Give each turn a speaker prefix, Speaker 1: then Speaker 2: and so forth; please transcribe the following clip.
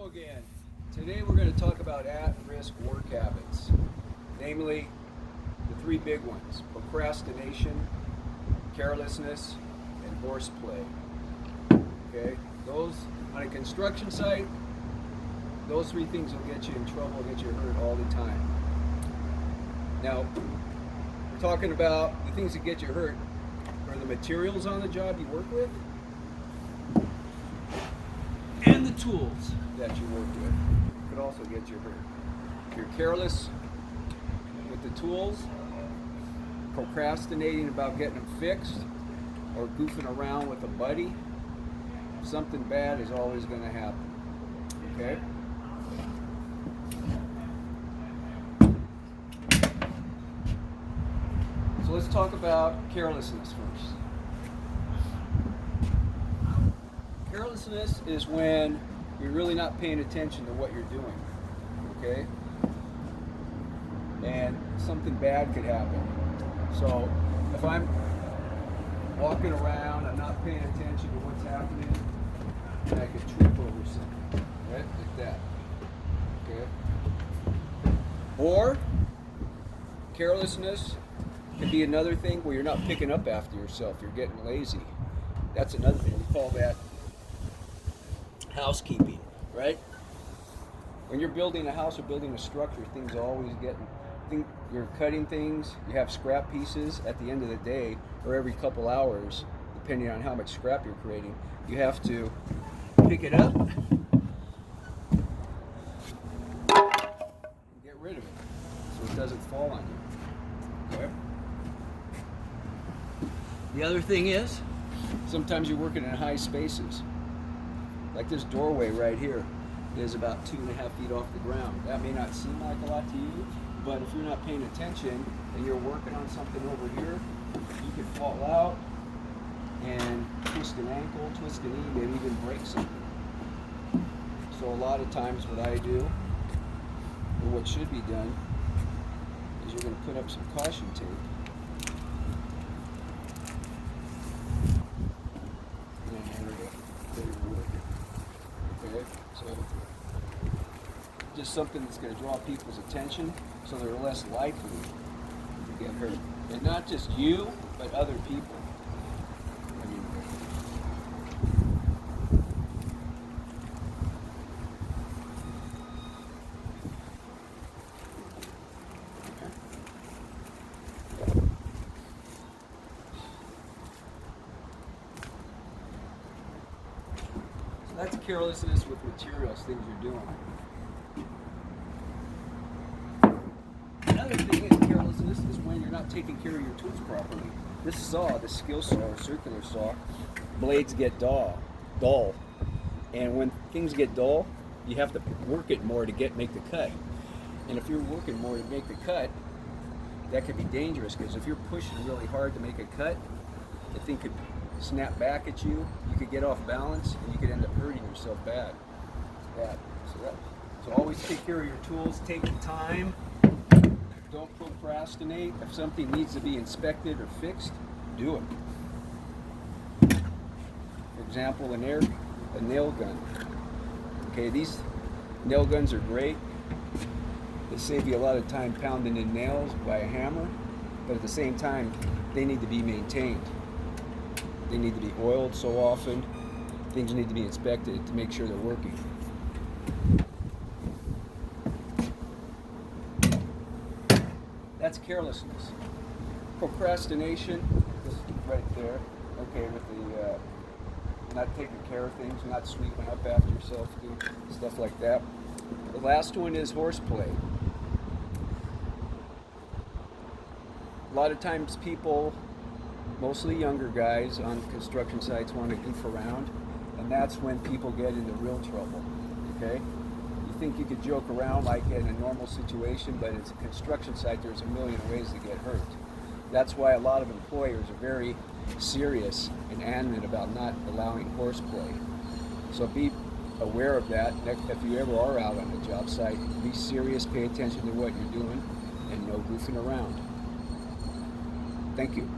Speaker 1: Hello again. Today we're going to talk about at-risk work habits, namely the three big ones: procrastination, carelessness, and horseplay. Okay, those on a construction site, those three things will get you in trouble, get you hurt all the time. Now, we're talking about the things that get you hurt are the materials on the job you work with and the tools that you work with could also get you hurt. If you're careless with the tools, procrastinating about getting them fixed, or goofing around with a buddy, something bad is always going to happen. Okay? So let's talk about carelessness first. Carelessness is when you're really not paying attention to what you're doing, okay? And something bad could happen. So if I'm walking around, I'm not paying attention to what's happening, and I could trip over something, right? Like that, okay? Or carelessness could be another thing where you're not picking up after yourself, you're getting lazy. That's another thing, we call that housekeeping, right? When you're building a house or building a structure, things are always you're cutting things, you have scrap pieces at the end of the day, or every couple hours, depending on how much scrap you're creating, you have to pick it up, get rid of it, so it doesn't fall on you, okay? The other thing is, sometimes you're working in high spaces. Like this doorway right here is about 2.5 feet off the ground. That may not seem like a lot to you, but if you're not paying attention and you're working on something over here, you could fall out and twist an ankle, twist a knee, maybe even break something. So a lot of times what I do, or what should be done, is you're going to put up some caution tape. So just something that's going to draw people's attention so they're less likely to get hurt. And not just you, but other people. That's carelessness with materials, things you're doing. Another thing in carelessness is when you're not taking care of your tools properly. This saw, the skill saw or circular saw, blades get dull. And when things get dull, you have to work it more to make the cut. And if you're working more to make the cut, that could be dangerous, because if you're pushing really hard to make a cut, the thing could snap back at you, you could get off balance, and you could end up hurting yourself bad. So always take care of your tools, take the time, don't procrastinate. If something needs to be inspected or fixed, do it. For example, a nail gun. Okay, these nail guns are great. They save you a lot of time pounding in nails by a hammer, but at the same time, they need to be maintained. They need to be oiled so often. Things need to be inspected to make sure they're working. That's carelessness. Procrastination, this right there, okay, with the not taking care of things, not sweeping up after yourself, doing stuff like that. The last one is horseplay. A lot of times people, mostly younger guys on construction sites, want to goof around, and that's when people get into real trouble, okay? You think you could joke around like in a normal situation, but it's a construction site, there's a million ways to get hurt. That's why a lot of employers are very serious and adamant about not allowing horseplay. So be aware of that. If you ever are out on a job site, be serious, pay attention to what you're doing, and no goofing around. Thank you.